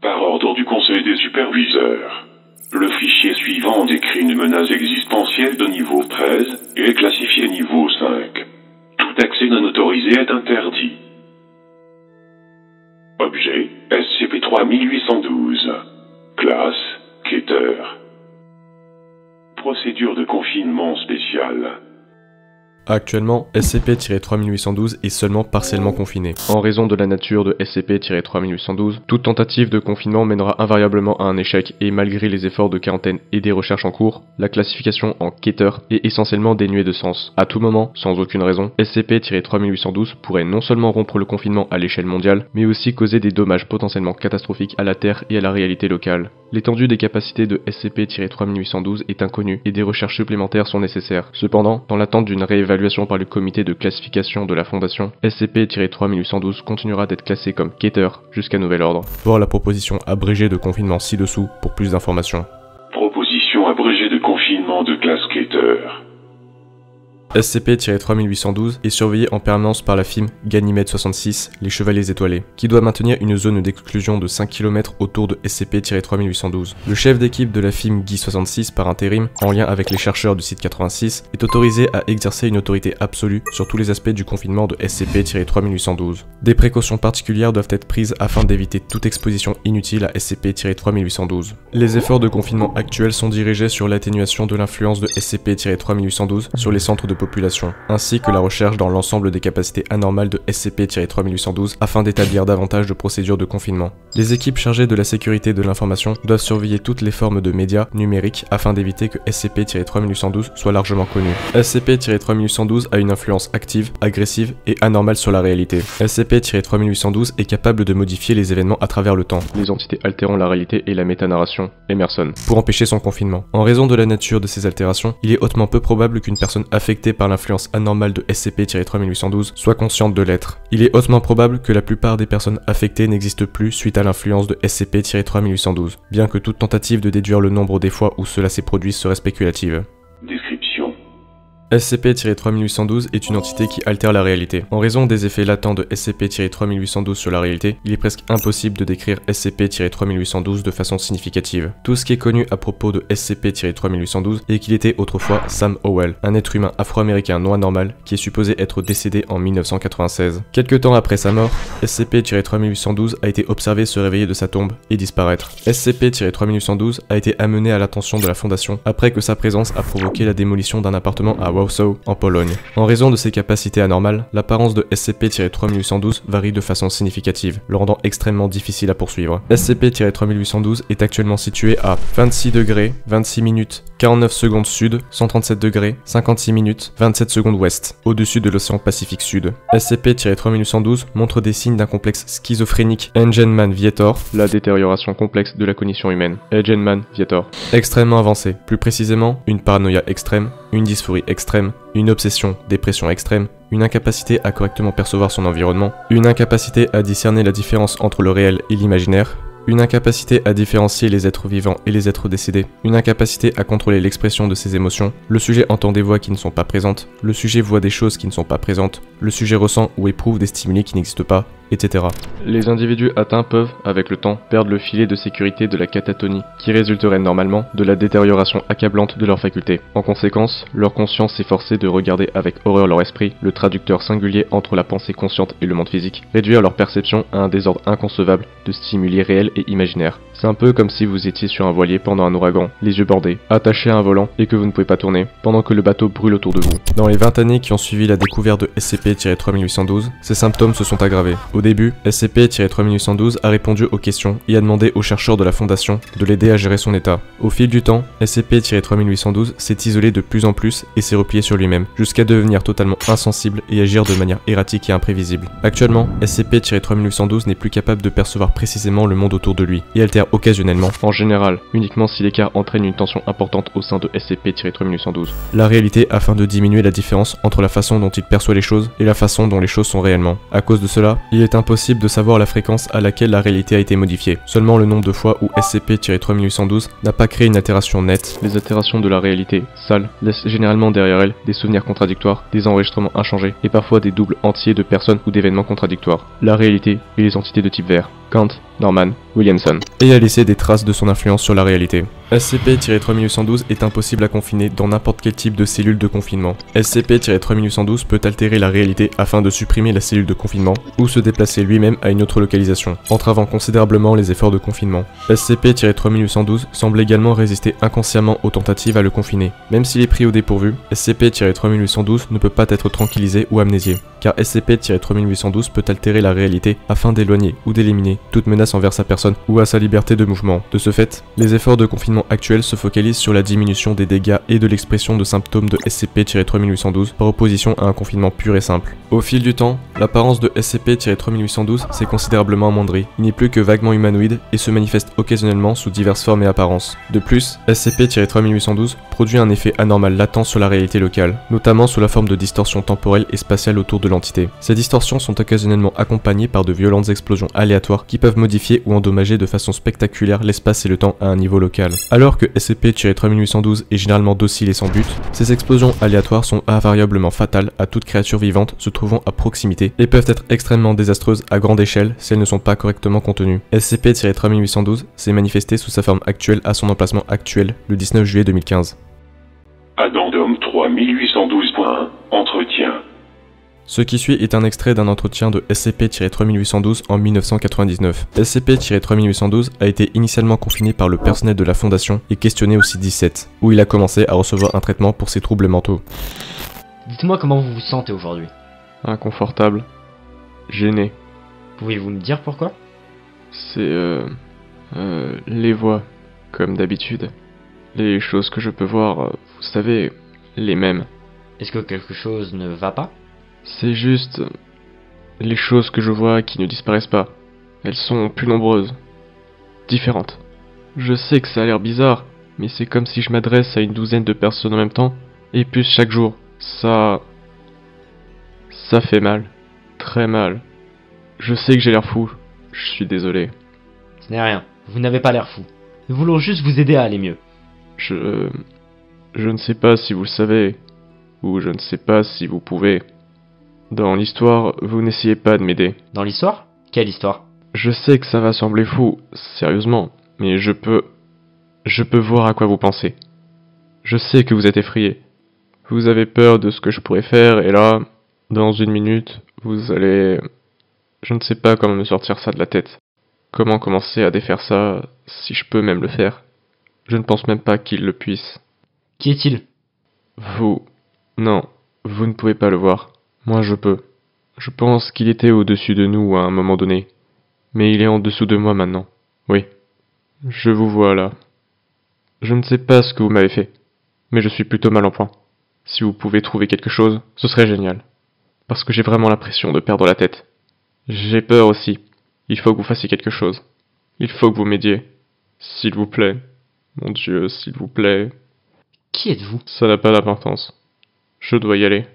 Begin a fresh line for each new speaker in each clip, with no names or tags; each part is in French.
Par ordre du Conseil des superviseurs, le fichier suivant décrit une menace existentielle de niveau 13 et est classifié niveau 5. Tout accès non autorisé est interdit. Objet SCP-3812. Classe Keter. Procédure de confinement spéciale.
Actuellement, SCP-3812 est seulement partiellement confiné. En raison de la nature de SCP-3812, toute tentative de confinement mènera invariablement à un échec et malgré les efforts de quarantaine et des recherches en cours, la classification en Keter est essentiellement dénuée de sens. À tout moment, sans aucune raison, SCP-3812 pourrait non seulement rompre le confinement à l'échelle mondiale, mais aussi causer des dommages potentiellement catastrophiques à la Terre et à la réalité locale. L'étendue des capacités de SCP-3812 est inconnue et des recherches supplémentaires sont nécessaires. Cependant, dans l'attente d'une réévaluation par le comité de classification de la Fondation, SCP-3812 continuera d'être classé comme Keter jusqu'à nouvel ordre. Voir la proposition abrégée de confinement ci-dessous pour plus d'informations.
Proposition abrégée de confinement de classe Keter.
SCP-3812 est surveillé en permanence par la FIM Ganymède 66, les Chevaliers Étoilés, qui doit maintenir une zone d'exclusion de 5 km autour de SCP-3812. Le chef d'équipe de la FIM Guy 66 par intérim, en lien avec les chercheurs du site 86, est autorisé à exercer une autorité absolue sur tous les aspects du confinement de SCP-3812. Des précautions particulières doivent être prises afin d'éviter toute exposition inutile à SCP-3812. Les efforts de confinement actuels sont dirigés sur l'atténuation de l'influence de SCP-3812 sur les centres de population, ainsi que la recherche dans l'ensemble des capacités anormales de SCP-3812 afin d'établir davantage de procédures de confinement. Les équipes chargées de la sécurité de l'information doivent surveiller toutes les formes de médias numériques afin d'éviter que SCP-3812 soit largement connu. SCP-3812 a une influence active, agressive et anormale sur la réalité. SCP-3812 est capable de modifier les événements à travers le temps, les entités altérant la réalité et la métanarration, Emerson, pour empêcher son confinement. En raison de la nature de ces altérations, il est hautement peu probable qu'une personne affectée par l'influence anormale de SCP-3812 soit consciente de l'être. Il est hautement probable que la plupart des personnes affectées n'existent plus suite à l'influence de SCP-3812, bien que toute tentative de déduire le nombre des fois où cela s'est produit serait spéculative.
Description.
SCP-3812 est une entité qui altère la réalité. En raison des effets latents de SCP-3812 sur la réalité, il est presque impossible de décrire SCP-3812 de façon significative. Tout ce qui est connu à propos de SCP-3812 est qu'il était autrefois Sam Howell, un être humain afro-américain non anormal qui est supposé être décédé en 1996. Quelque temps après sa mort, SCP-3812 a été observé se réveiller de sa tombe et disparaître. SCP-3812 a été amené à l'attention de la Fondation après que sa présence a provoqué la démolition d'un appartement à Warsaw, en Pologne. En raison de ses capacités anormales, l'apparence de SCP-3812 varie de façon significative, le rendant extrêmement difficile à poursuivre. SCP-3812 est actuellement situé à 26 degrés, 26 minutes, 49 secondes sud, 137 degrés, 56 minutes, 27 secondes ouest, au-dessus de l'océan Pacifique Sud. SCP-3812 montre des signes d'un complexe schizophrénique Engelmann-Viator, la détérioration complexe de la cognition humaine, Engelmann-Viator, extrêmement avancée, plus précisément une paranoïa extrême, une dysphorie extrême, une obsession, dépression extrême, une incapacité à correctement percevoir son environnement, une incapacité à discerner la différence entre le réel et l'imaginaire, une incapacité à différencier les êtres vivants et les êtres décédés, une incapacité à contrôler l'expression de ses émotions, le sujet entend des voix qui ne sont pas présentes, le sujet voit des choses qui ne sont pas présentes, le sujet ressent ou éprouve des stimuli qui n'existent pas, etc. Les individus atteints peuvent, avec le temps, perdre le filet de sécurité de la catatonie, qui résulterait normalement de la détérioration accablante de leurs facultés. En conséquence, leur conscience est forcée de regarder avec horreur leur esprit, le traducteur singulier entre la pensée consciente et le monde physique, réduire leur perception à un désordre inconcevable de stimuli réels et imaginaires. C'est un peu comme si vous étiez sur un voilier pendant un ouragan, les yeux bordés, attaché à un volant et que vous ne pouvez pas tourner, pendant que le bateau brûle autour de vous. Dans les 20 années qui ont suivi la découverte de SCP-3812, ces symptômes se sont aggravés. Au début, SCP-3812 a répondu aux questions et a demandé aux chercheurs de la Fondation de l'aider à gérer son état. Au fil du temps, SCP-3812 s'est isolé de plus en plus et s'est replié sur lui-même, jusqu'à devenir totalement insensible et agir de manière erratique et imprévisible. Actuellement, SCP-3812 n'est plus capable de percevoir précisément le monde autour de lui, et altère occasionnellement, en général, uniquement si l'écart entraîne une tension importante au sein de SCP-3812, la réalité afin de diminuer la différence entre la façon dont il perçoit les choses et la façon dont les choses sont réellement. À cause de cela, il est impossible de savoir la fréquence à laquelle la réalité a été modifiée, seulement le nombre de fois où SCP-3812 n'a pas créé une altération nette. Les altérations de la réalité, sale, laissent généralement derrière elles des souvenirs contradictoires, des enregistrements inchangés, et parfois des doubles entiers de personnes ou d'événements contradictoires. La réalité et les entités de type vert. Kant Norman Williamson, et a laissé des traces de son influence sur la réalité. SCP-3812 est impossible à confiner dans n'importe quel type de cellule de confinement. SCP-3812 peut altérer la réalité afin de supprimer la cellule de confinement ou se déplacer lui-même à une autre localisation, entravant considérablement les efforts de confinement. SCP-3812 semble également résister inconsciemment aux tentatives à le confiner. Même s'il est pris au dépourvu, SCP-3812 ne peut pas être tranquillisé ou amnésié, car SCP-3812 peut altérer la réalité afin d'éloigner ou d'éliminer toute menace envers sa personne ou à sa liberté de mouvement. De ce fait, les efforts de confinement actuels se focalisent sur la diminution des dégâts et de l'expression de symptômes de SCP-3812 par opposition à un confinement pur et simple. Au fil du temps, l'apparence de SCP-3812 s'est considérablement amoindrie. Il n'est plus que vaguement humanoïde et se manifeste occasionnellement sous diverses formes et apparences. De plus, SCP-3812 produit un effet anormal latent sur la réalité locale, notamment sous la forme de distorsions temporelles et spatiales autour de l'entité. Ces distorsions sont occasionnellement accompagnées par de violentes explosions aléatoires qui peuvent modifier ou endommager de façon spectaculaire l'espace et le temps à un niveau local. Alors que SCP-3812 est généralement docile et sans but, ces explosions aléatoires sont invariablement fatales à toute créature vivante se trouvant à proximité et peuvent être extrêmement désastreuses à grande échelle si elles ne sont pas correctement contenues. SCP-3812 s'est manifesté sous sa forme actuelle à son emplacement actuel le 19 juillet 2015.
Addendum 3812.1 Entretien.
Ce qui suit est un extrait d'un entretien de SCP-3812 en 1999. SCP-3812 a été initialement confiné par le personnel de la Fondation et questionné au site 17, où il a commencé à recevoir un traitement pour ses troubles mentaux.
Dites-moi comment vous vous sentez aujourd'hui.
Inconfortable. Gêné.
Pouvez-vous me dire pourquoi?
C'est les voix, comme d'habitude. Les choses que je peux voir, vous savez, les mêmes.
Est-ce que quelque chose ne va pas?
C'est juste les choses que je vois qui ne disparaissent pas. Elles sont plus nombreuses, différentes. Je sais que ça a l'air bizarre, mais c'est comme si je m'adresse à une douzaine de personnes en même temps, et plus chaque jour. Ça fait mal. Très mal. Je sais que j'ai l'air fou. Je suis désolé.
Ce n'est rien, vous n'avez pas l'air fou. Nous voulons juste vous aider à aller mieux.
Je ne sais pas si vous le savez, ou je ne sais pas si vous pouvez. Dans l'histoire, vous n'essayez pas de m'aider.
Dans l'histoire? Quelle histoire?
Je sais que ça va sembler fou, sérieusement, mais je peux voir à quoi vous pensez. Je sais que vous êtes effrayé. Vous avez peur de ce que je pourrais faire, et là, dans une minute, vous allez... Je ne sais pas comment me sortir ça de la tête. Comment commencer à défaire ça, si je peux même le faire. Je ne pense même pas qu'il le puisse.
Qui est-il?
Vous... Non, vous ne pouvez pas le voir. Moi je peux. Je pense qu'il était au-dessus de nous à un moment donné. Mais il est en dessous de moi maintenant. Oui. Je vous vois là. Je ne sais pas ce que vous m'avez fait. Mais je suis plutôt mal en point. Si vous pouvez trouver quelque chose, ce serait génial. Parce que j'ai vraiment l'impression de perdre la tête. J'ai peur aussi. Il faut que vous fassiez quelque chose. Il faut que vous m'aidiez. S'il vous plaît. Mon Dieu, s'il vous plaît.
Qui êtes-vous?
Ça n'a pas d'importance. Je dois y aller.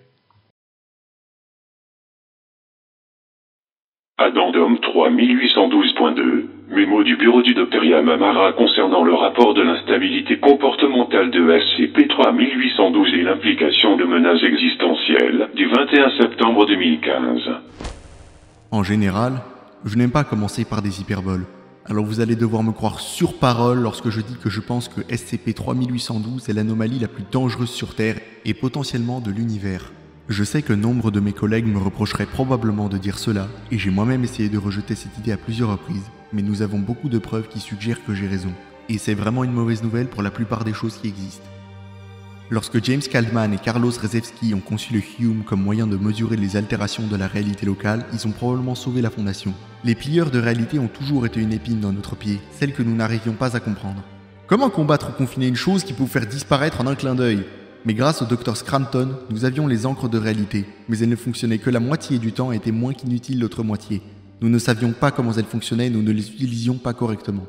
Addendum 3812.2 Mémo du bureau du Dr Yamamara concernant le rapport de l'instabilité comportementale de SCP-3812 et l'implication de menaces existentielles du 21 septembre 2015.
En général, je n'aime pas commencer par des hyperboles. Alors vous allez devoir me croire sur parole lorsque je dis que je pense que SCP-3812 est l'anomalie la plus dangereuse sur Terre et potentiellement de l'univers. Je sais que nombre de mes collègues me reprocheraient probablement de dire cela, et j'ai moi-même essayé de rejeter cette idée à plusieurs reprises, mais nous avons beaucoup de preuves qui suggèrent que j'ai raison. Et c'est vraiment une mauvaise nouvelle pour la plupart des choses qui existent. Lorsque James Caldman et Carlos Rzewski ont conçu le Hume comme moyen de mesurer les altérations de la réalité locale, ils ont probablement sauvé la Fondation. Les plieurs de réalité ont toujours été une épine dans notre pied, celle que nous n'arrivions pas à comprendre. Comment combattre ou confiner une chose qui peut vous faire disparaître en un clin d'œil? Mais grâce au Dr Scrampton, nous avions les encres de réalité, mais elles ne fonctionnaient que la moitié du temps et étaient moins qu'inutiles l'autre moitié. Nous ne savions pas comment elles fonctionnaient et nous ne les utilisions pas correctement.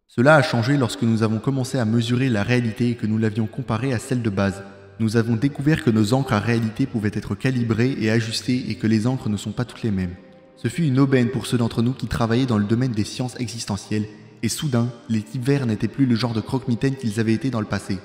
Cela a changé lorsque nous avons commencé à mesurer la réalité et que nous l'avions comparée à celle de base. Nous avons découvert que nos encres à réalité pouvaient être calibrées et ajustées et que les encres ne sont pas toutes les mêmes. Ce fut une aubaine pour ceux d'entre nous qui travaillaient dans le domaine des sciences existentielles, et soudain, les types verts n'étaient plus le genre de croque-mitaine qu'ils avaient été dans le passé.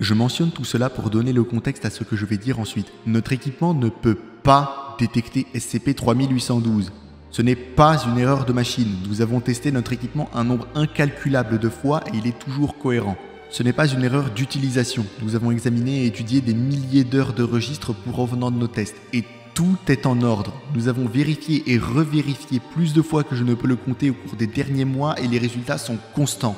Je mentionne tout cela pour donner le contexte à ce que je vais dire ensuite. Notre équipement ne peut pas détecter SCP-3812. Ce n'est pas une erreur de machine. Nous avons testé notre équipement un nombre incalculable de fois et il est toujours cohérent. Ce n'est pas une erreur d'utilisation. Nous avons examiné et étudié des milliers d'heures de registres provenant de nos tests et tout est en ordre. Nous avons vérifié et revérifié plus de fois que je ne peux le compter au cours des derniers mois et les résultats sont constants.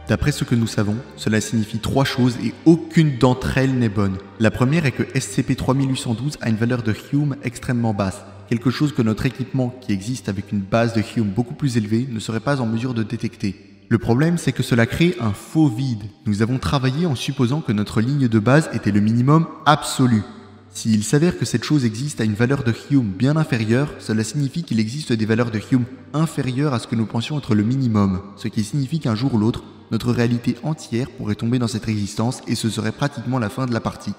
D'après ce que nous savons, cela signifie 3 choses et aucune d'entre elles n'est bonne. La première est que SCP-3812 a une valeur de Hume extrêmement basse, quelque chose que notre équipement, qui existe avec une base de Hume beaucoup plus élevée, ne serait pas en mesure de détecter. Le problème, c'est que cela crée un faux vide. Nous avons travaillé en supposant que notre ligne de base était le minimum absolu. S'il s'avère que cette chose existe à une valeur de Hume bien inférieure, cela signifie qu'il existe des valeurs de Hume inférieures à ce que nous pensions être le minimum, ce qui signifie qu'un jour ou l'autre, notre réalité entière pourrait tomber dans cette résistance et ce serait pratiquement la fin de la partie.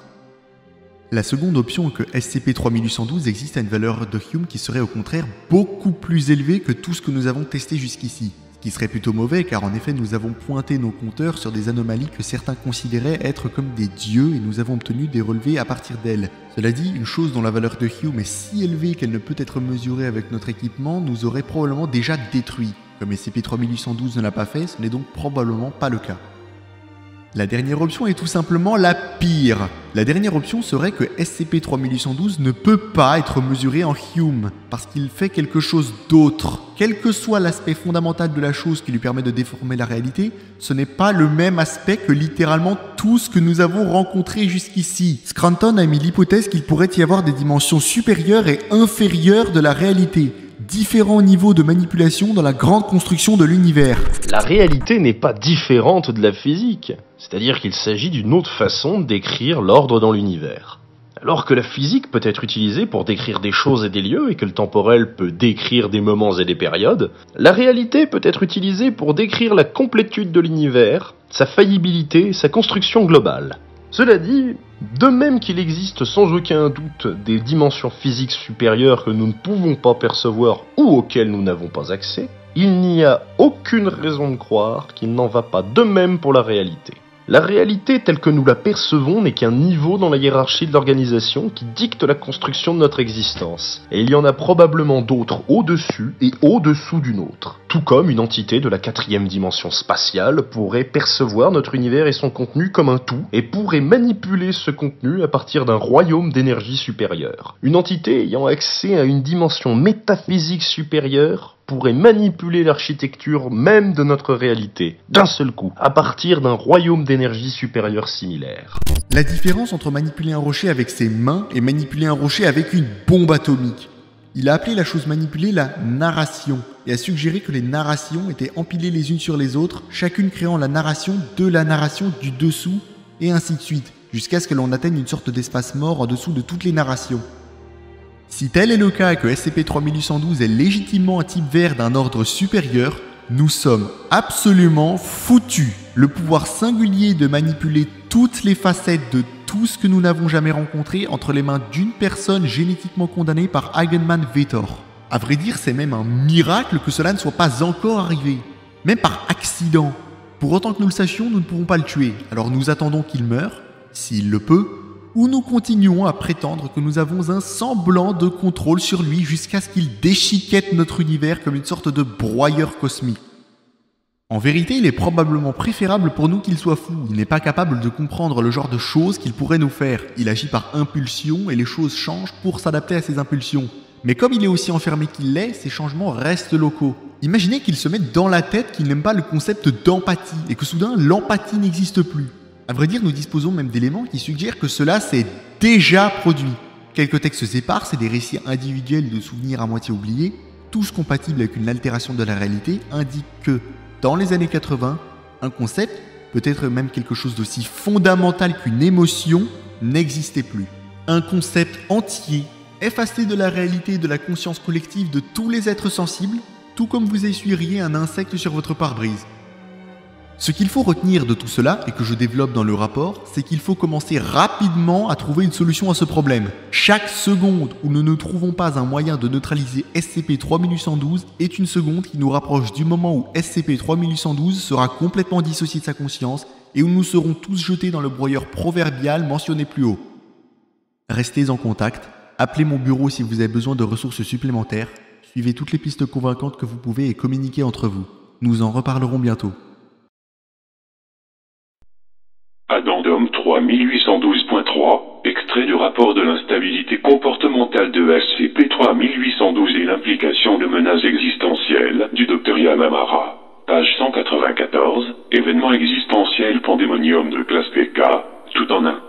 La seconde option est que SCP-3812 existe à une valeur de Hume qui serait au contraire beaucoup plus élevée que tout ce que nous avons testé jusqu'ici. Ce qui serait plutôt mauvais car en effet nous avons pointé nos compteurs sur des anomalies que certains considéraient être comme des dieux et nous avons obtenu des relevés à partir d'elles. Cela dit, une chose dont la valeur de Hume est si élevée qu'elle ne peut être mesurée avec notre équipement nous aurait probablement déjà détruit. Comme SCP-3812 ne l'a pas fait, ce n'est donc probablement pas le cas. La dernière option est tout simplement la pire. La dernière option serait que SCP-3812 ne peut pas être mesuré en Hume, parce qu'il fait quelque chose d'autre. Quel que soit l'aspect fondamental de la chose qui lui permet de déformer la réalité, ce n'est pas le même aspect que littéralement tout ce que nous avons rencontré jusqu'ici. Scranton a mis l'hypothèse qu'il pourrait y avoir des dimensions supérieures et inférieures de la réalité. Différents niveaux de manipulation dans la grande construction de l'univers.
La réalité n'est pas différente de la physique, c'est-à-dire qu'il s'agit d'une autre façon de décrire l'ordre dans l'univers. Alors que la physique peut être utilisée pour décrire des choses et des lieux et que le temporel peut décrire des moments et des périodes, la réalité peut être utilisée pour décrire la complétude de l'univers, sa faillibilité et sa construction globale. Cela dit, de même qu'il existe sans aucun doute des dimensions physiques supérieures que nous ne pouvons pas percevoir ou auxquelles nous n'avons pas accès, il n'y a aucune raison de croire qu'il n'en va pas de même pour la réalité. La réalité telle que nous la percevons n'est qu'un niveau dans la hiérarchie de l'organisation qui dicte la construction de notre existence. Et il y en a probablement d'autres au-dessus et au-dessous d'une autre. Tout comme une entité de la 4e dimension spatiale pourrait percevoir notre univers et son contenu comme un tout et pourrait manipuler ce contenu à partir d'un royaume d'énergie supérieure. Une entité ayant accès à une dimension métaphysique supérieure pourrait manipuler l'architecture même de notre réalité, d'un seul coup, à partir d'un royaume d'énergie supérieure similaire.
La différence entre manipuler un rocher avec ses mains et manipuler un rocher avec une bombe atomique. Il a appelé la chose manipulée la narration, et a suggéré que les narrations étaient empilées les unes sur les autres, chacune créant la narration de la narration du dessous, et ainsi de suite, jusqu'à ce que l'on atteigne une sorte d'espace mort en dessous de toutes les narrations. Si tel est le cas et que SCP-3812 est légitimement un type vert d'un ordre supérieur, nous sommes absolument foutus. Le pouvoir singulier de manipuler toutes les facettes de tout ce que nous n'avons jamais rencontré entre les mains d'une personne génétiquement condamnée par Eigenmann Vetor. À vrai dire, c'est même un miracle que cela ne soit pas encore arrivé. Même par accident. Pour autant que nous le sachions, nous ne pouvons pas le tuer. Alors nous attendons qu'il meure, s'il le peut, ou nous continuons à prétendre que nous avons un semblant de contrôle sur lui jusqu'à ce qu'il déchiquette notre univers comme une sorte de broyeur cosmique. En vérité, il est probablement préférable pour nous qu'il soit fou. Il n'est pas capable de comprendre le genre de choses qu'il pourrait nous faire. Il agit par impulsion et les choses changent pour s'adapter à ses impulsions. Mais comme il est aussi enfermé qu'il l'est, ces changements restent locaux. Imaginez qu'il se mette dans la tête qu'il n'aime pas le concept d'empathie et que soudain l'empathie n'existe plus. À vrai dire, nous disposons même d'éléments qui suggèrent que cela s'est déjà produit. Quelques textes épars et des récits individuels de souvenirs à moitié oubliés, tous compatibles avec une altération de la réalité, indiquent que, dans les années 80, un concept, peut-être même quelque chose d'aussi fondamental qu'une émotion, n'existait plus. Un concept entier, effacé de la réalité et de la conscience collective de tous les êtres sensibles, tout comme vous essuieriez un insecte sur votre pare-brise. Ce qu'il faut retenir de tout cela, et que je développe dans le rapport, c'est qu'il faut commencer rapidement à trouver une solution à ce problème. Chaque seconde où nous ne trouvons pas un moyen de neutraliser SCP-3812 est une seconde qui nous rapproche du moment où SCP-3812 sera complètement dissocié de sa conscience et où nous serons tous jetés dans le broyeur proverbial mentionné plus haut. Restez en contact, appelez mon bureau si vous avez besoin de ressources supplémentaires. Suivez toutes les pistes convaincantes que vous pouvez et communiquez entre vous. Nous en reparlerons bientôt.
Addendum 3812.3, extrait du rapport de l'instabilité comportementale de SCP-3 1812 et l'implication de menaces existentielles du Dr Yamamara. Page 194, événement existentiel pandémonium de classe PK, tout en un.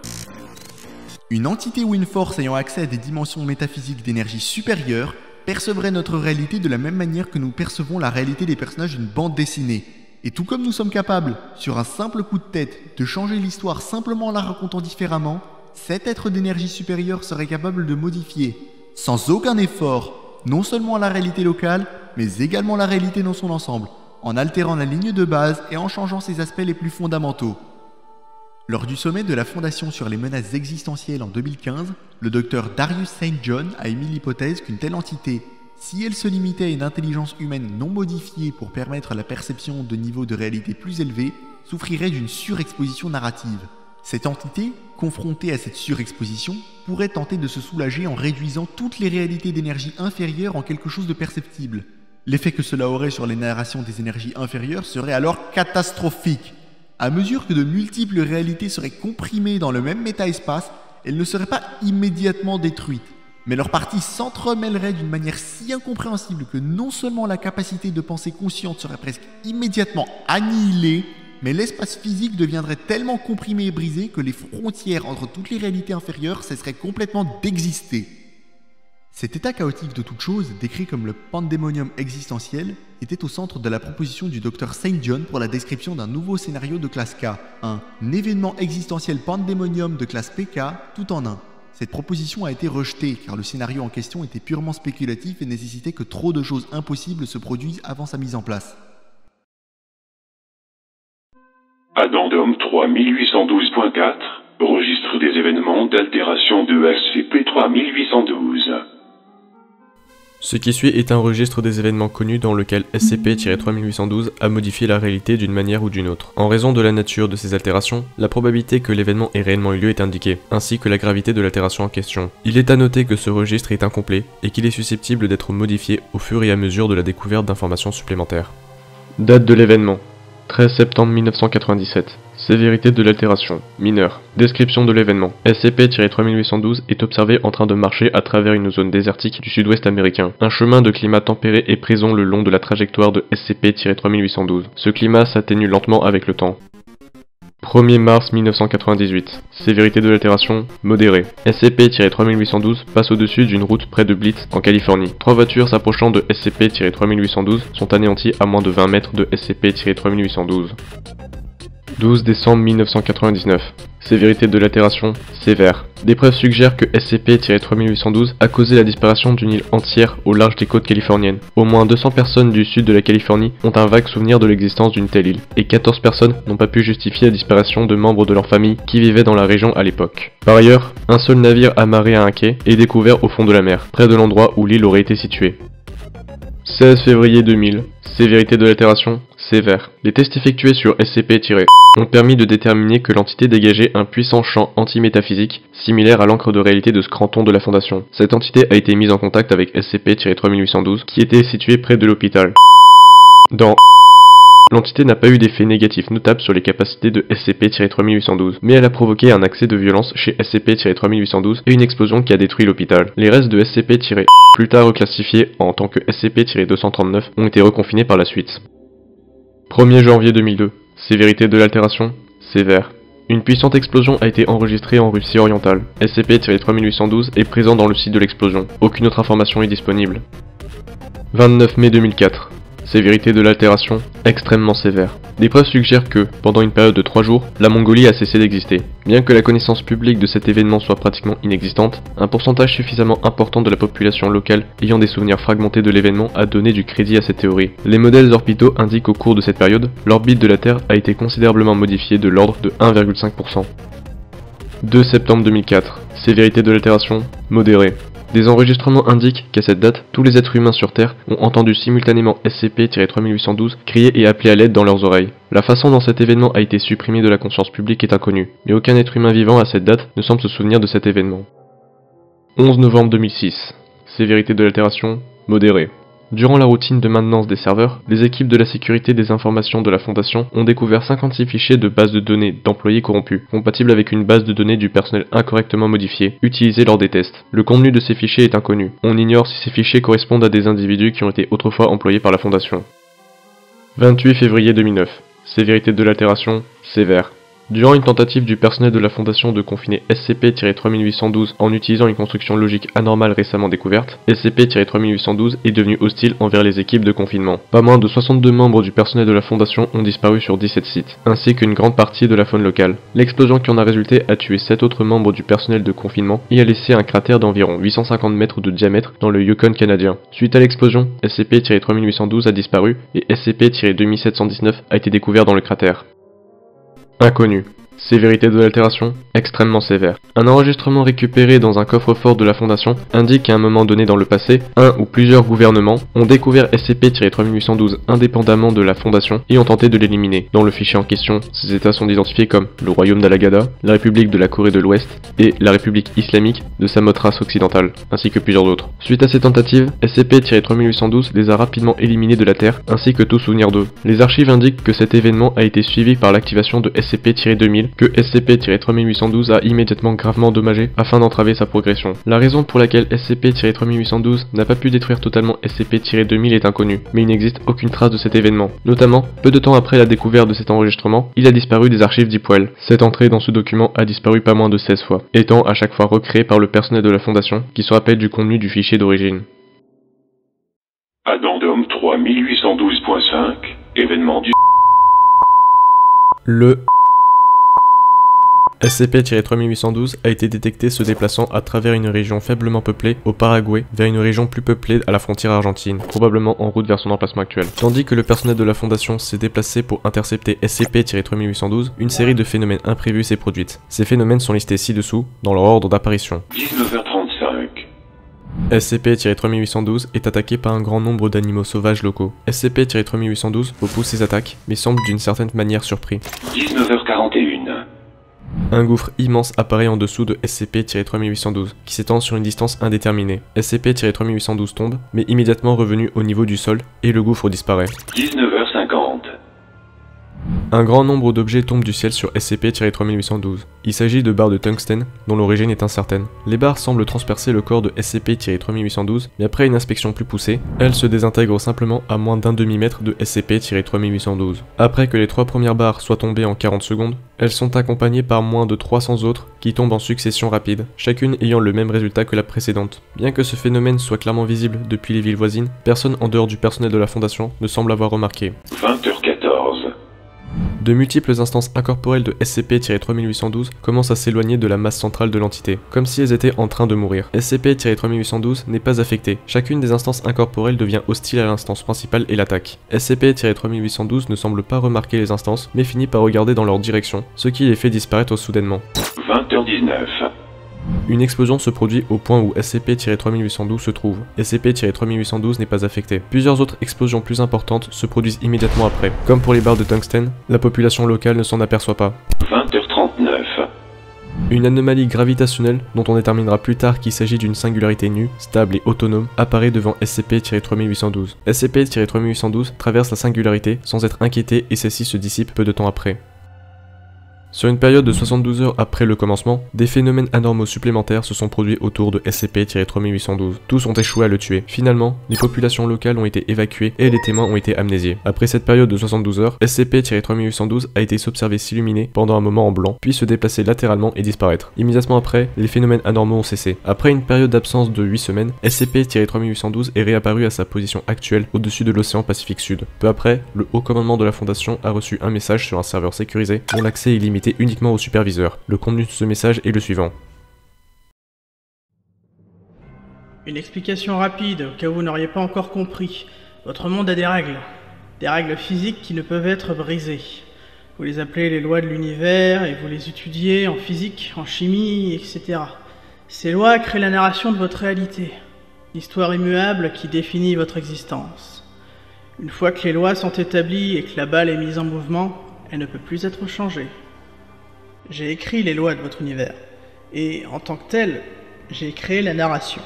Une entité ou une force ayant accès à des dimensions métaphysiques d'énergie supérieure percevrait notre réalité de la même manière que nous percevons la réalité des personnages d'une bande dessinée. Et tout comme nous sommes capables, sur un simple coup de tête, de changer l'histoire simplement en la racontant différemment, cet être d'énergie supérieure serait capable de modifier, sans aucun effort, non seulement la réalité locale, mais également la réalité dans son ensemble, en altérant la ligne de base et en changeant ses aspects les plus fondamentaux. Lors du sommet de la Fondation sur les menaces existentielles en 2015, le docteur Darius St. John a émis l'hypothèse qu'une telle entité, si elle se limitait à une intelligence humaine non modifiée pour permettre la perception de niveaux de réalité plus élevés, souffrirait d'une surexposition narrative. Cette entité, confrontée à cette surexposition, pourrait tenter de se soulager en réduisant toutes les réalités d'énergie inférieures en quelque chose de perceptible. L'effet que cela aurait sur les narrations des énergies inférieures serait alors catastrophique. À mesure que de multiples réalités seraient comprimées dans le même méta-espace, elles ne seraient pas immédiatement détruites. Mais leurs parties s'entremêleraient d'une manière si incompréhensible que non seulement la capacité de pensée consciente serait presque immédiatement annihilée, mais l'espace physique deviendrait tellement comprimé et brisé que les frontières entre toutes les réalités inférieures cesseraient complètement d'exister. Cet état chaotique de toute chose, décrit comme le pandémonium existentiel, était au centre de la proposition du Dr St. John pour la description d'un nouveau scénario de classe K, un événement existentiel pandémonium de classe PK tout en un. Cette proposition a été rejetée car le scénario en question était purement spéculatif et nécessitait que trop de choses impossibles se produisent avant sa mise en place.
Addendum 3812.4, registre des événements d'altération de SCP-3 1812.
Ce qui suit est un registre des événements connus dans lequel SCP-3812 a modifié la réalité d'une manière ou d'une autre. En raison de la nature de ces altérations, la probabilité que l'événement ait réellement eu lieu est indiquée, ainsi que la gravité de l'altération en question. Il est à noter que ce registre est incomplet et qu'il est susceptible d'être modifié au fur et à mesure de la découverte d'informations supplémentaires. Date de l'événement: 13 septembre 1997. Sévérité de l'altération, mineure. Description de l'événement. SCP-3812 est observé en train de marcher à travers une zone désertique du sud-ouest américain. Un chemin de climat tempéré est présent le long de la trajectoire de SCP-3812. Ce climat s'atténue lentement avec le temps. 1er mars 1998. Sévérité de l'altération, modérée. SCP-3812 passe au-dessus d'une route près de Blitz, en Californie. 3 voitures s'approchant de SCP-3812 sont anéanties à moins de 20 mètres de SCP-3812. 12 décembre 1999. Sévérité de l'altération, sévère. Des preuves suggèrent que SCP-3812 a causé la disparition d'une île entière au large des côtes californiennes. Au moins 200 personnes du sud de la Californie ont un vague souvenir de l'existence d'une telle île, et 14 personnes n'ont pas pu justifier la disparition de membres de leur famille qui vivaient dans la région à l'époque. Par ailleurs, un seul navire amarré à un quai est découvert au fond de la mer, près de l'endroit où l'île aurait été située. 16 février 2000. Sévérité de l'altération, sévère. Les tests effectués sur SCP- ont permis de déterminer que l'entité dégageait un puissant champ anti-métaphysique, similaire à l'encre de réalité de Scranton de la Fondation. Cette entité a été mise en contact avec SCP-3812, qui était situé près de l'hôpital. Dans l'entité n'a pas eu d'effet négatif notable sur les capacités de SCP-3812, mais elle a provoqué un accès de violence chez SCP-3812 et une explosion qui a détruit l'hôpital. Les restes de SCP- plus tard reclassifiés en tant que SCP-239, ont été reconfinés par la suite. 1er janvier 2002. Sévérité de l'altération, sévère. Une puissante explosion a été enregistrée en Russie orientale. SCP-3812 est présent dans le site de l'explosion. Aucune autre information est disponible. 29 mai 2004. Sévérité de l'altération, extrêmement sévère. Des preuves suggèrent que, pendant une période de 3 jours, la Mongolie a cessé d'exister. Bien que la connaissance publique de cet événement soit pratiquement inexistante, un pourcentage suffisamment important de la population locale ayant des souvenirs fragmentés de l'événement a donné du crédit à cette théorie. Les modèles orbitaux indiquent qu'au cours de cette période, l'orbite de la Terre a été considérablement modifiée de l'ordre de 1,5%. 2 septembre 2004. Sévérité de l'altération, modérée. Des enregistrements indiquent qu'à cette date, tous les êtres humains sur Terre ont entendu simultanément SCP-3812 crier et appeler à l'aide dans leurs oreilles. La façon dont cet événement a été supprimé de la conscience publique est inconnue, mais aucun être humain vivant à cette date ne semble se souvenir de cet événement. 11 novembre 2006. Sévérité de l'altération, modérée. Durant la routine de maintenance des serveurs, les équipes de la sécurité des informations de la Fondation ont découvert 56 fichiers de base de données d'employés corrompus, compatibles avec une base de données du personnel incorrectement modifiée, utilisée lors des tests. Le contenu de ces fichiers est inconnu. On ignore si ces fichiers correspondent à des individus qui ont été autrefois employés par la Fondation. 28 février 2009. Sévérité de l'altération, sévère. Durant une tentative du personnel de la Fondation de confiner SCP-3812 en utilisant une construction logique anormale récemment découverte, SCP-3812 est devenu hostile envers les équipes de confinement. Pas moins de 62 membres du personnel de la Fondation ont disparu sur 17 sites, ainsi qu'une grande partie de la faune locale. L'explosion qui en a résulté a tué 7 autres membres du personnel de confinement et a laissé un cratère d'environ 850 mètres de diamètre dans le Yukon canadien. Suite à l'explosion, SCP-3812 a disparu et SCP-2719 a été découvert dans le cratère. Inconnu. Sévérité de l'altération, extrêmement sévère. Un enregistrement récupéré dans un coffre-fort de la Fondation indique qu'à un moment donné dans le passé, un ou plusieurs gouvernements ont découvert SCP-3812 indépendamment de la Fondation et ont tenté de l'éliminer. Dans le fichier en question, ces états sont identifiés comme le Royaume d'Alagada, la République de la Corée de l'Ouest et la République islamique de Samothrace occidentale, ainsi que plusieurs autres. Suite à ces tentatives, SCP-3812 les a rapidement éliminés de la Terre, ainsi que tout souvenir d'eux. Les archives indiquent que cet événement a été suivi par l'activation de SCP-2000, que SCP-3812 a immédiatement gravement endommagé afin d'entraver sa progression. La raison pour laquelle SCP-3812 n'a pas pu détruire totalement SCP-2000 est inconnue, mais il n'existe aucune trace de cet événement. Notamment, peu de temps après la découverte de cet enregistrement, il a disparu des archives Deepwell. Cette entrée dans ce document a disparu pas moins de 16 fois, étant à chaque fois recréée par le personnel de la Fondation, qui se rappelle du contenu du fichier d'origine.
Addendum 3812.5, événement du...
Le SCP-3812 a été détecté se déplaçant à travers une région faiblement peuplée au Paraguay vers une région plus peuplée à la frontière argentine, probablement en route vers son emplacement actuel. Tandis que le personnel de la Fondation s'est déplacé pour intercepter SCP-3812, une série de phénomènes imprévus s'est produite. Ces phénomènes sont listés ci-dessous, dans leur ordre d'apparition.
19h35.
SCP-3812 est attaqué par un grand nombre d'animaux sauvages locaux. SCP-3812 repousse ses attaques, mais semble d'une certaine manière surpris.
19h41.
Un gouffre immense apparaît en dessous de SCP-3812, qui s'étend sur une distance indéterminée. SCP-3812 tombe, mais immédiatement revenu au niveau du sol, et le gouffre disparaît.
19h50.
Un grand nombre d'objets tombent du ciel sur SCP-3812. Il s'agit de barres de tungstène, dont l'origine est incertaine. Les barres semblent transpercer le corps de SCP-3812, mais après une inspection plus poussée, elles se désintègrent simplement à moins d'un demi-mètre de SCP-3812. Après que les 3 premières barres soient tombées en 40 secondes, elles sont accompagnées par moins de 300 autres qui tombent en succession rapide, chacune ayant le même résultat que la précédente. Bien que ce phénomène soit clairement visible depuis les villes voisines, personne en dehors du personnel de la Fondation ne semble avoir remarqué.
20h14.
De multiples instances incorporelles de SCP-3812 commencent à s'éloigner de la masse centrale de l'entité, comme si elles étaient en train de mourir. SCP-3812 n'est pas affectée. Chacune des instances incorporelles devient hostile à l'instance principale et l'attaque. SCP-3812 ne semble pas remarquer les instances, mais finit par regarder dans leur direction, ce qui les fait disparaître soudainement.
20h19.
Une explosion se produit au point où SCP-3812 se trouve. SCP-3812 n'est pas affecté. Plusieurs autres explosions plus importantes se produisent immédiatement après. Comme pour les barres de tungstène, la population locale ne s'en aperçoit pas.
20h39.
Une anomalie gravitationnelle, dont on déterminera plus tard qu'il s'agit d'une singularité nue, stable et autonome, apparaît devant SCP-3812. SCP-3812 traverse la singularité sans être inquiété et celle-ci se dissipe peu de temps après. Sur une période de 72 heures après le commencement, des phénomènes anormaux supplémentaires se sont produits autour de SCP-3812. Tous ont échoué à le tuer. Finalement, les populations locales ont été évacuées et les témoins ont été amnésiés. Après cette période de 72 heures, SCP-3812 a été s'observer s'illuminer pendant un moment en blanc, puis se déplacer latéralement et disparaître. Immédiatement après, les phénomènes anormaux ont cessé. Après une période d'absence de 8 semaines, SCP-3812 est réapparu à sa position actuelle au-dessus de l'océan Pacifique Sud. Peu après, le haut commandement de la Fondation a reçu un message sur un serveur sécurisé dont l'accès est limité uniquement au superviseur. Le contenu de ce message est le suivant.
Une explication rapide, au cas où vous n'auriez pas encore compris. Votre monde a des règles. Des règles physiques qui ne peuvent être brisées. Vous les appelez les lois de l'univers et vous les étudiez en physique, en chimie, etc. Ces lois créent la narration de votre réalité. L'histoire immuable qui définit votre existence. Une fois que les lois sont établies et que la balle est mise en mouvement, elle ne peut plus être changée. J'ai écrit les lois de votre univers, et en tant que tel, j'ai créé la narration.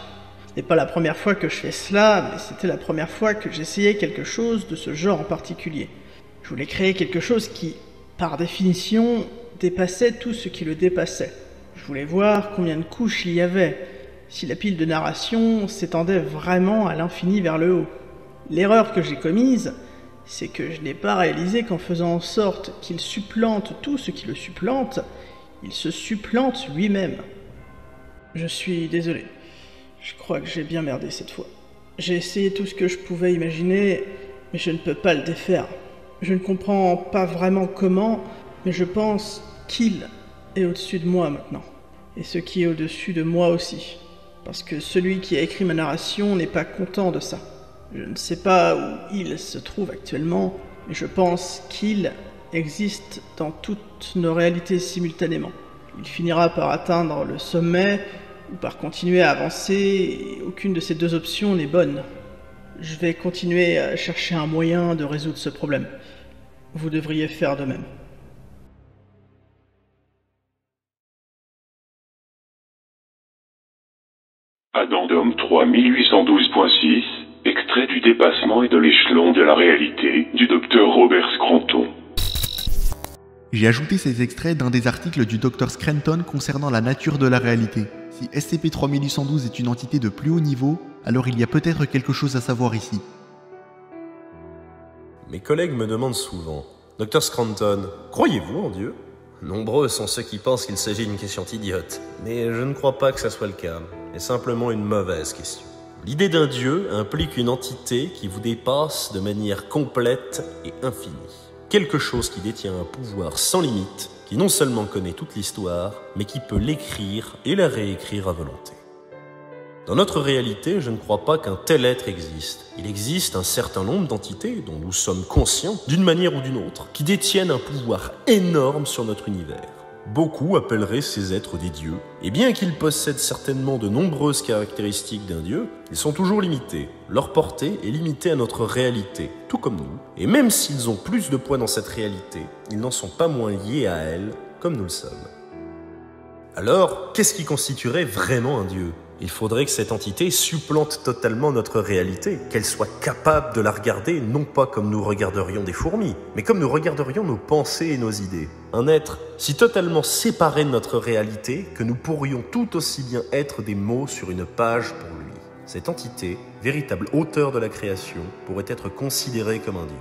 n'est pas la première fois que je fais cela, mais c'était la première fois que j'essayais quelque chose de ce genre en particulier. Je voulais créer quelque chose qui, par définition, dépassait tout ce qui le dépassait. Je voulais voir combien de couches il y avait, si la pile de narration s'étendait vraiment à l'infini vers le haut. L'erreur que j'ai commise, c'est que je n'ai pas réalisé qu'en faisant en sorte qu'il supplante tout ce qui le supplante, il se supplante lui-même. Je suis désolé. Je crois que j'ai bien merdé cette fois. J'ai essayé tout ce que je pouvais imaginer, mais je ne peux pas le défaire. Je ne comprends pas vraiment comment, mais je pense qu'il est au-dessus de moi maintenant. Et ce qui est au-dessus de moi aussi. Parce que celui qui a écrit ma narration n'est pas content de ça. Je ne sais pas où il se trouve actuellement, mais je pense qu'il existe dans toutes nos réalités simultanément. Il finira par atteindre le sommet ou par continuer à avancer, et aucune de ces deux options n'est bonne. Je vais continuer à chercher un moyen de résoudre ce problème. Vous devriez faire de même.
Addendum 3812.6, extrait du dépassement et de l'échelon de la réalité du Dr Robert Scranton.
J'ai ajouté ces extraits d'un des articles du Dr Scranton concernant la nature de la réalité. Si SCP-3812 est une entité de plus haut niveau, alors il y a peut-être quelque chose à savoir ici.
Mes collègues me demandent souvent, Dr Scranton, croyez-vous en Dieu ? Nombreux sont ceux qui pensent qu'il s'agit d'une question idiote, mais je ne crois pas que ça soit le cas, c'est simplement une mauvaise question. L'idée d'un Dieu implique une entité qui vous dépasse de manière complète et infinie. Quelque chose qui détient un pouvoir sans limite, qui non seulement connaît toute l'histoire, mais qui peut l'écrire et la réécrire à volonté. Dans notre réalité, je ne crois pas qu'un tel être existe. Il existe un certain nombre d'entités dont nous sommes conscients, d'une manière ou d'une autre, qui détiennent un pouvoir énorme sur notre univers. Beaucoup appelleraient ces êtres des dieux, et bien qu'ils possèdent certainement de nombreuses caractéristiques d'un dieu, ils sont toujours limités. Leur portée est limitée à notre réalité, tout comme nous. Et même s'ils ont plus de poids dans cette réalité, ils n'en sont pas moins liés à elle, comme nous le sommes. Alors, qu'est-ce qui constituerait vraiment un dieu ? Il faudrait que cette entité supplante totalement notre réalité, qu'elle soit capable de la regarder non pas comme nous regarderions des fourmis, mais comme nous regarderions nos pensées et nos idées. Un être si totalement séparé de notre réalité que nous pourrions tout aussi bien être des mots sur une page pour lui. Cette entité, véritable auteur de la création, pourrait être considérée comme un dieu.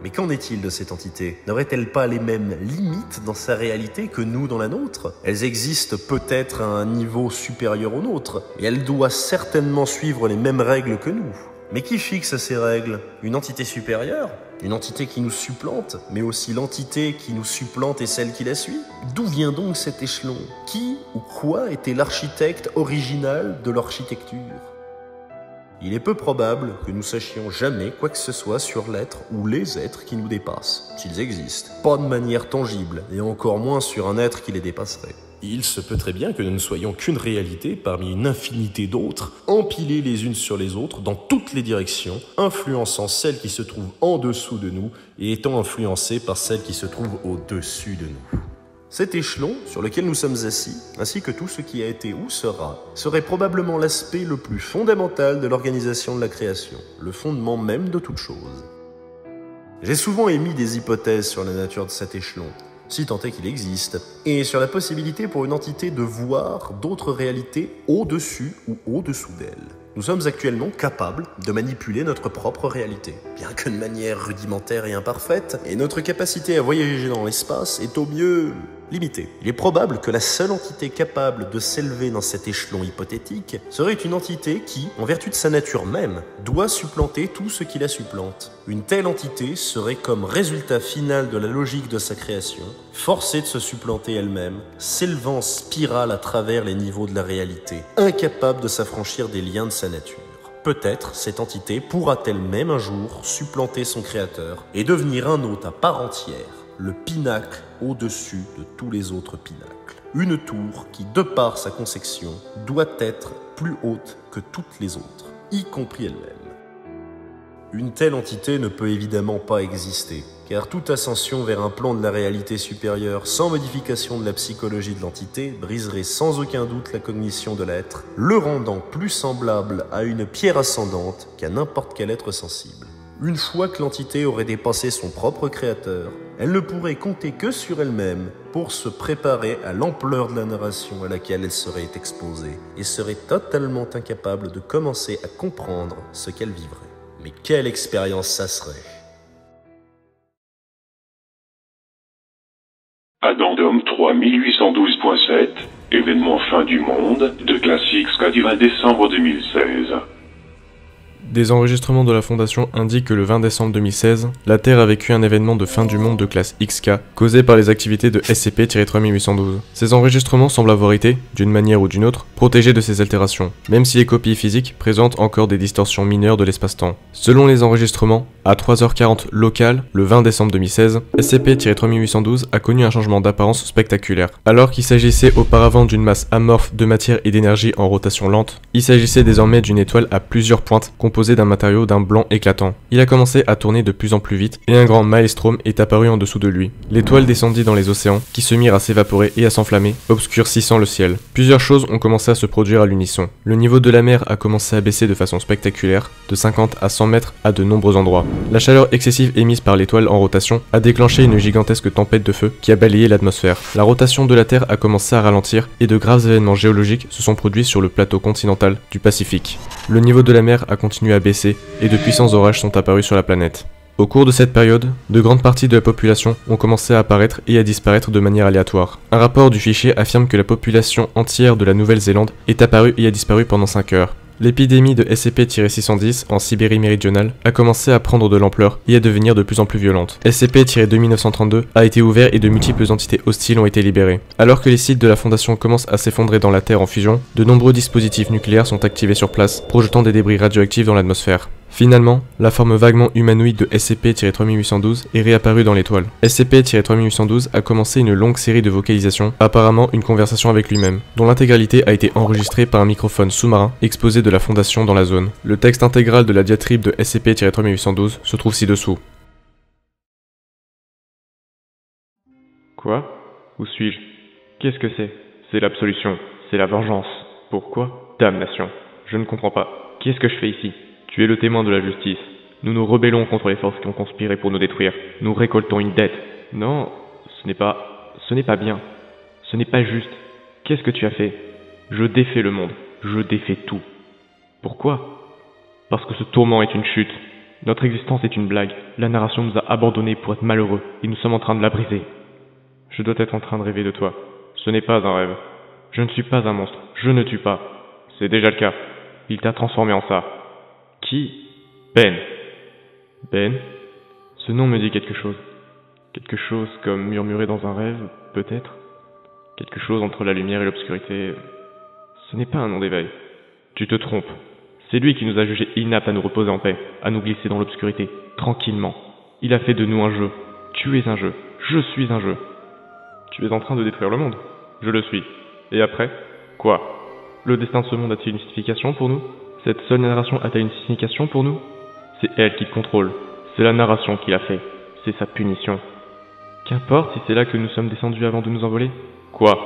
Mais qu'en est-il de cette entité ? N'aurait-elle pas les mêmes limites dans sa réalité que nous dans la nôtre ? Elles existent peut-être à un niveau supérieur au nôtre, et elle doit certainement suivre les mêmes règles que nous. Mais qui fixe ces règles ? Une entité supérieure ? Une entité qui nous supplante, mais aussi l'entité qui nous supplante et celle qui la suit ? D'où vient donc cet échelon ? Qui ou quoi était l'architecte original de l'architecture ? Il est peu probable que nous sachions jamais quoi que ce soit sur l'être ou les êtres qui nous dépassent, s'ils existent. Pas de manière tangible, et encore moins sur un être qui les dépasserait. Il se peut très bien que nous ne soyons qu'une réalité parmi une infinité d'autres, empilées les unes sur les autres dans toutes les directions, influençant celles qui se trouvent en dessous de nous et étant influencées par celles qui se trouvent au-dessus de nous. Cet échelon sur lequel nous sommes assis, ainsi que tout ce qui a été ou sera, serait probablement l'aspect le plus fondamental de l'organisation de la création, le fondement même de toute chose. J'ai souvent émis des hypothèses sur la nature de cet échelon, si tant est qu'il existe, et sur la possibilité pour une entité de voir d'autres réalités au-dessus ou au-dessous d'elle. Nous sommes actuellement capables de manipuler notre propre réalité, bien que de manière rudimentaire et imparfaite, et notre capacité à voyager dans l'espace est au mieux limitée. Il est probable que la seule entité capable de s'élever dans cet échelon hypothétique serait une entité qui, en vertu de sa nature même, doit supplanter tout ce qui la supplante. Une telle entité serait comme résultat final de la logique de sa création, forcée de se supplanter elle-même, s'élevant en spirale à travers les niveaux de la réalité, incapable de s'affranchir des liens de sa nature. Peut-être cette entité pourra-t-elle même un jour supplanter son créateur et devenir un hôte à part entière, le pinacle au-dessus de tous les autres pinacles. Une tour qui, de par sa conception, doit être plus haute que toutes les autres, y compris elle-même. Une telle entité ne peut évidemment pas exister, car toute ascension vers un plan de la réalité supérieure sans modification de la psychologie de l'entité briserait sans aucun doute la cognition de l'être, le rendant plus semblable à une pierre ascendante qu'à n'importe quel être sensible. Une fois que l'entité aurait dépassé son propre créateur, elle ne pourrait compter que sur elle-même pour se préparer à l'ampleur de la narration à laquelle elle serait exposée et serait totalement incapable de commencer à comprendre ce qu'elle vivrait. Mais quelle expérience ça serait!
Addendum 3 1812.7, événement fin du monde, de classe XK du 20 décembre 2016.
Des enregistrements de la Fondation indiquent que le 20 décembre 2016, la Terre a vécu un événement de fin du monde de classe XK, causé par les activités de SCP-3812. Ces enregistrements semblent avoir été, d'une manière ou d'une autre, protégés de ces altérations, même si les copies physiques présentent encore des distorsions mineures de l'espace-temps. Selon les enregistrements, à 3h40 local, le 20 décembre 2016, SCP-3812 a connu un changement d'apparence spectaculaire. Alors qu'il s'agissait auparavant d'une masse amorphe de matière et d'énergie en rotation lente, il s'agissait désormais d'une étoile à plusieurs pointes, composé d'un matériau d'un blanc éclatant. Il a commencé à tourner de plus en plus vite et un grand maelstrom est apparu en dessous de lui. L'étoile descendit dans les océans qui se mirent à s'évaporer et à s'enflammer, obscurcissant le ciel. Plusieurs choses ont commencé à se produire à l'unisson. Le niveau de la mer a commencé à baisser de façon spectaculaire, de 50 à 100 mètres à de nombreux endroits. La chaleur excessive émise par l'étoile en rotation a déclenché une gigantesque tempête de feu qui a balayé l'atmosphère. La rotation de la Terre a commencé à ralentir et de graves événements géologiques se sont produits sur le plateau continental du Pacifique. Le niveau de la mer a continué à baisser et de puissants orages sont apparus sur la planète. Au cours de cette période, de grandes parties de la population ont commencé à apparaître et à disparaître de manière aléatoire. Un rapport du fichier affirme que la population entière de la Nouvelle-Zélande est apparue et a disparu pendant 5 heures. L'épidémie de SCP-610 en Sibérie méridionale a commencé à prendre de l'ampleur et à devenir de plus en plus violente. SCP-2932 a été ouvert et de multiples entités hostiles ont été libérées. Alors que les sites de la Fondation commencent à s'effondrer dans la Terre en fusion, de nombreux dispositifs nucléaires sont activés sur place, projetant des débris radioactifs dans l'atmosphère. Finalement, la forme vaguement humanoïde de SCP-3812 est réapparue dans l'étoile. SCP-3812 a commencé une longue série de vocalisations, apparemment une conversation avec lui-même, dont l'intégralité a été enregistrée par un microphone sous-marin exposé de la Fondation dans la zone. Le texte intégral de la diatribe de SCP-3812 se trouve ci-dessous.
Quoi? Où suis-je? Qu'est-ce que c'est? C'est l'absolution, c'est la vengeance. Pourquoi? Damnation. Je ne comprends pas. Qu'est-ce que je fais ici? Tu es le témoin de la justice. Nous nous rebellons contre les forces qui ont conspiré pour nous détruire. Nous récoltons une dette. Non, ce n'est pas bien. Ce n'est pas juste. Qu'est-ce que tu as fait? Je défais le monde. Je défais tout. Pourquoi? Parce que ce tourment est une chute. Notre existence est une blague. La narration nous a abandonnés pour être malheureux et nous sommes en train de la briser. Je dois être en train de rêver de toi. Ce n'est pas un rêve. Je ne suis pas un monstre. Je ne tue pas. C'est déjà le cas. Il t'a transformé en ça. Qui? Ben. Ben? Ce nom me dit quelque chose. Quelque chose comme murmuré dans un rêve, peut-être. Quelque chose entre la lumière et l'obscurité. Ce n'est pas un nom d'éveil. Tu te trompes. C'est lui qui nous a jugés inaptes à nous reposer en paix, à nous glisser dans l'obscurité, tranquillement. Il a fait de nous un jeu. Tu es un jeu. Je suis un jeu. Tu es en train de détruire le monde. Je le suis. Et après? Quoi? Le destin de ce monde a-t-il une signification pour nous? Cette seule narration a-t-elle une signification pour nous? C'est elle qui te contrôle. C'est la narration qui l'a fait. C'est sa punition. Qu'importe si c'est là que nous sommes descendus avant de nous envoler. Quoi?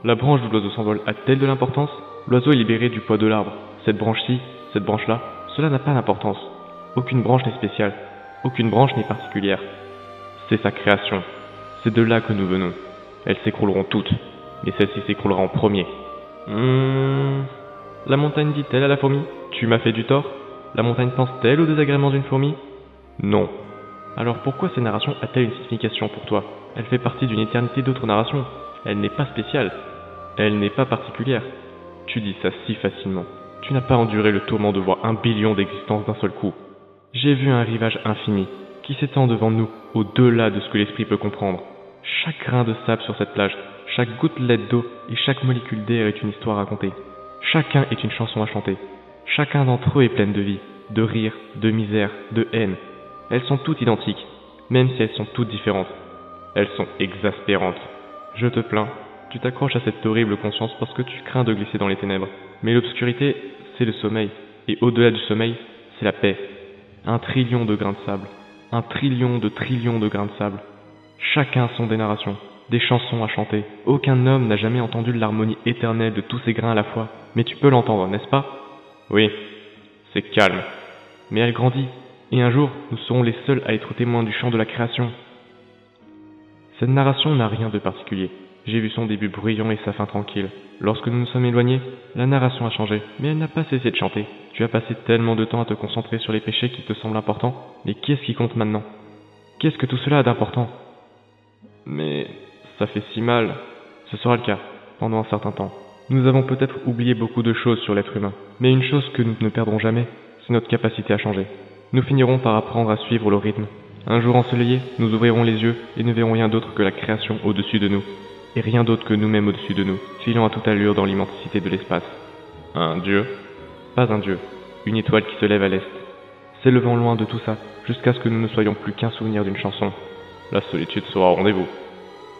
La branche d'où l'oiseau s'envole a-t-elle de l'importance? L'oiseau est libéré du poids de l'arbre. Cette branche-ci, cette branche-là, cela n'a pas d'importance. Aucune branche n'est spéciale. Aucune branche n'est particulière. C'est sa création. C'est de là que nous venons. Elles s'écrouleront toutes. Mais celle-ci s'écroulera en premier. La montagne dit-elle à la fourmi? Tu m'as fait du tort? La montagne pense-t-elle au désagrément d'une fourmi? Non. Alors pourquoi cette narration a-t-elle une signification pour toi? Elle fait partie d'une éternité d'autres narrations. Elle n'est pas spéciale. Elle n'est pas particulière. Tu dis ça si facilement. Tu n'as pas enduré le tourment de voir 1 billion d'existences d'un seul coup. J'ai vu un rivage infini qui s'étend devant nous, au-delà de ce que l'esprit peut comprendre. Chaque grain de sable sur cette plage, chaque gouttelette d'eau et chaque molécule d'air est une histoire à raconter. Chacun est une chanson à chanter. Chacun d'entre eux est plein de vie, de rire, de misère, de haine. Elles sont toutes identiques, même si elles sont toutes différentes. Elles sont exaspérantes. Je te plains, tu t'accroches à cette horrible conscience parce que tu crains de glisser dans les ténèbres. Mais l'obscurité, c'est le sommeil. Et au-delà du sommeil, c'est la paix. 1 trillion de grains de sable. 1 trillion de trillions de grains de sable. Chacun sont des narrations, des chansons à chanter. Aucun homme n'a jamais entendu l'harmonie éternelle de tous ces grains à la fois. Mais tu peux l'entendre, n'est-ce pas? Oui, c'est calme. Mais elle grandit, et un jour, nous serons les seuls à être témoins du chant de la création. Cette narration n'a rien de particulier. J'ai vu son début bruyant et sa fin tranquille. Lorsque nous nous sommes éloignés, la narration a changé, mais elle n'a pas cessé de chanter. Tu as passé tellement de temps à te concentrer sur les péchés qui te semblent importants, mais qu'est-ce qui compte maintenant? Qu'est-ce que tout cela a d'important? Mais ça fait si mal. Ce sera le cas, pendant un certain temps. Nous avons peut-être oublié beaucoup de choses sur l'être humain, mais une chose que nous ne perdrons jamais, c'est notre capacité à changer. Nous finirons par apprendre à suivre le rythme. Un jour ensoleillé, nous ouvrirons les yeux et ne verrons rien d'autre que la création au-dessus de nous, et rien d'autre que nous-mêmes au-dessus de nous, filant à toute allure dans l'immensité de l'espace. Un dieu? Pas un dieu, une étoile qui se lève à l'est, s'élevant loin de tout ça, jusqu'à ce que nous ne soyons plus qu'un souvenir d'une chanson. La solitude sera au rendez-vous.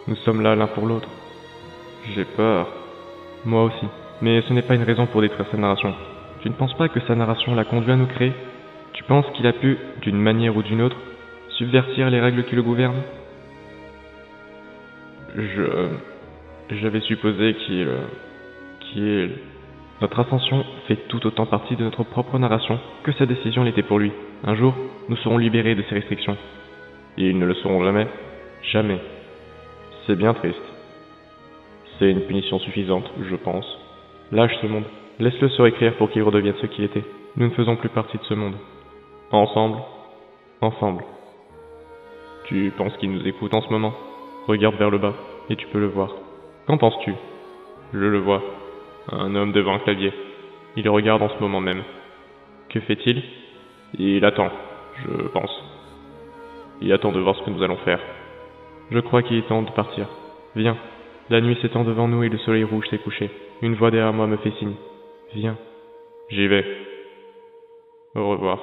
Nous sommes là l'un pour l'autre. J'ai peur. Moi aussi. Mais ce n'est pas une raison pour détruire sa narration. Tu ne penses pas que sa narration l'a conduit à nous créer? Tu penses qu'il a pu, d'une manière ou d'une autre, subvertir les règles qui le gouvernent? J'avais supposé qu'il... Notre ascension fait tout autant partie de notre propre narration que sa décision l'était pour lui. Un jour, nous serons libérés de ces restrictions. Et ils ne le seront jamais. Jamais. C'est bien triste. C'est une punition suffisante, je pense. Lâche ce monde. Laisse-le se réécrire pour qu'il redevienne ce qu'il était. Nous ne faisons plus partie de ce monde. Ensemble. Tu penses qu'il nous écoute en ce moment? Regarde vers le bas, et tu peux le voir. Qu'en penses-tu? Je le vois. Un homme devant un clavier. Il regarde en ce moment même. Que fait-il? Il attend, je pense. Il attend de voir ce que nous allons faire. Je crois qu'il est temps de partir. Viens. La nuit s'étend devant nous et le soleil rouge s'est couché. Une voix derrière moi me fait signe. Viens. J'y vais. Au revoir.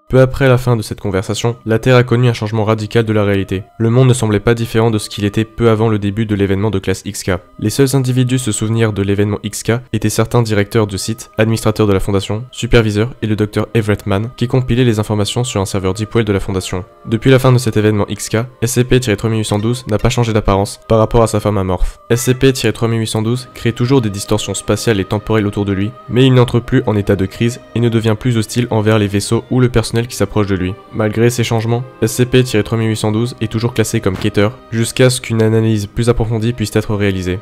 Peu après la fin de cette conversation, la Terre a connu un changement radical de la réalité. Le monde ne semblait pas différent de ce qu'il était peu avant le début de l'événement de classe XK. Les seuls individus se souvenir de l'événement XK étaient certains directeurs de site, administrateurs de la fondation, superviseurs et le docteur Everett Mann qui compilaient les informations sur un serveur DeepWell de la fondation. Depuis la fin de cet événement XK, SCP-3812 n'a pas changé d'apparence par rapport à sa forme amorphe. SCP-3812 crée toujours des distorsions spatiales et temporelles autour de lui, mais il n'entre plus en état de crise et ne devient plus hostile envers les vaisseaux ou le personnel qui s'approche de lui. Malgré ces changements, SCP-3812 est toujours classé comme Keter, jusqu'à ce qu'une analyse plus approfondie puisse être réalisée.